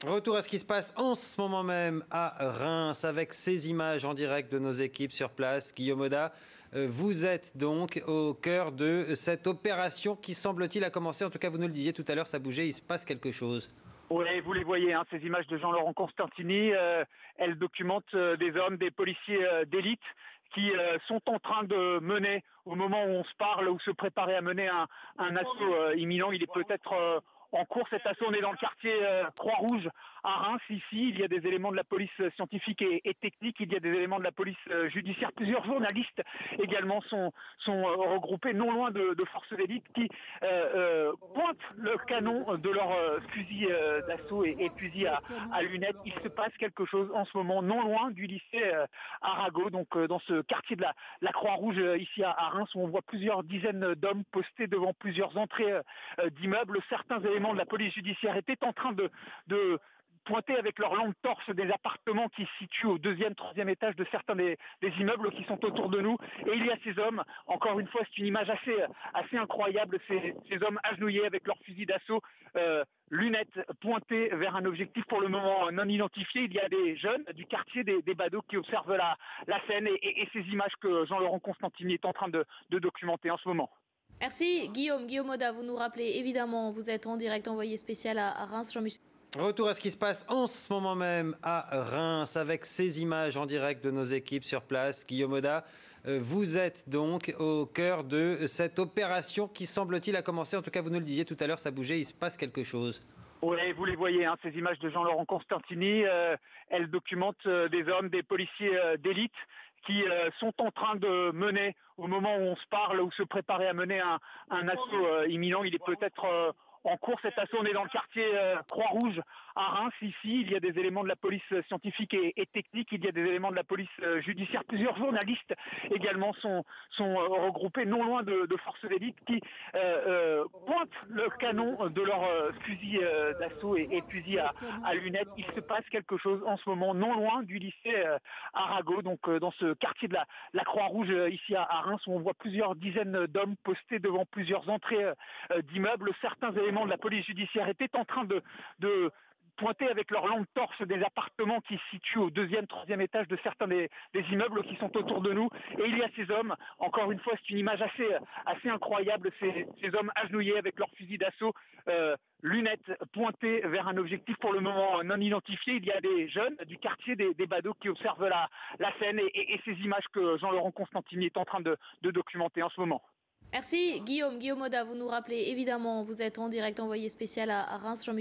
Retour à ce qui se passe en ce moment même à Reims avec ces images en direct de nos équipes sur place. Guillaume Oda, vous êtes donc au cœur de cette opération qui semble-t-il a commencé. En tout cas, vous nous le disiez tout à l'heure, ça bougeait, il se passe quelque chose. Oui, vous les voyez, ces images de Jean-Laurent Constantini, elles documentent des hommes, des policiers d'élite qui sont en train de mener, au moment où on se parle, ou se préparer à mener un assaut imminent. Il est peut-être en cours cet assaut. On est dans le quartier Croix-Rouge à Reims. Ici, il y a des éléments de la police scientifique et technique, il y a des éléments de la police judiciaire. Plusieurs journalistes également sont regroupés non loin de forces d'élite qui pointent le canon de leur fusil d'assaut et fusil à lunettes. Il se passe quelque chose en ce moment non loin du lycée Arago, donc dans ce quartier de la Croix-Rouge ici à Reims, où on voit plusieurs dizaines d'hommes postés devant plusieurs entrées d'immeubles. Certains éléments de la police judiciaire étaient en train de pointer avec leurs lampes torches des appartements qui se situent au deuxième, troisième étage de certains des immeubles qui sont autour de nous. Et il y a ces hommes, encore une fois, c'est une image assez incroyable, ces hommes agenouillés avec leurs fusils d'assaut, lunettes pointées vers un objectif pour le moment non identifié. Il y a des jeunes du quartier des Badauds qui observent la scène et ces images que Jean-Laurent Constantini est en train de documenter en ce moment. Merci Guillaume Oda, vous nous rappelez évidemment, vous êtes en direct envoyé spécial à Reims. Jean-Michel. Retour à ce qui se passe en ce moment même à Reims avec ces images en direct de nos équipes sur place. Guillaume Oda, vous êtes donc au cœur de cette opération qui semble-t-il a commencé. En tout cas, vous nous le disiez tout à l'heure, ça bougeait, il se passe quelque chose. Oui, vous les voyez, ces images de Jean-Laurent Constantini, elles documentent des hommes, des policiers d'élite qui sont en train de mener, au moment où on se parle, ou se préparer à mener un assaut imminent. Il est peut-être en cours cet assaut. On est dans le quartier Croix-Rouge à Reims. Ici, il y a des éléments de la police scientifique et technique, il y a des éléments de la police judiciaire. Plusieurs journalistes également sont regroupés non loin de forces d'élite qui pointent le canon de leur fusil d'assaut et fusil à lunettes. Il se passe quelque chose en ce moment non loin du lycée Arago, donc dans ce quartier de la Croix-Rouge ici à Reims, où on voit plusieurs dizaines d'hommes postés devant plusieurs entrées d'immeubles. Certains éléments de la police judiciaire étaient en train de pointer avec leurs lampes torches des appartements qui se situent au deuxième, troisième étage de certains des immeubles qui sont autour de nous. Et il y a ces hommes, encore une fois, c'est une image assez incroyable, ces hommes agenouillés avec leurs fusils d'assaut, lunettes pointées vers un objectif pour le moment non identifié. Il y a des jeunes du quartier des Badauds qui observent la scène et ces images que Jean-Laurent Constantini est en train de documenter en ce moment. Merci Guillaume Oda, vous nous rappelez évidemment, vous êtes en direct envoyé spécial à Reims. Jean-Michel.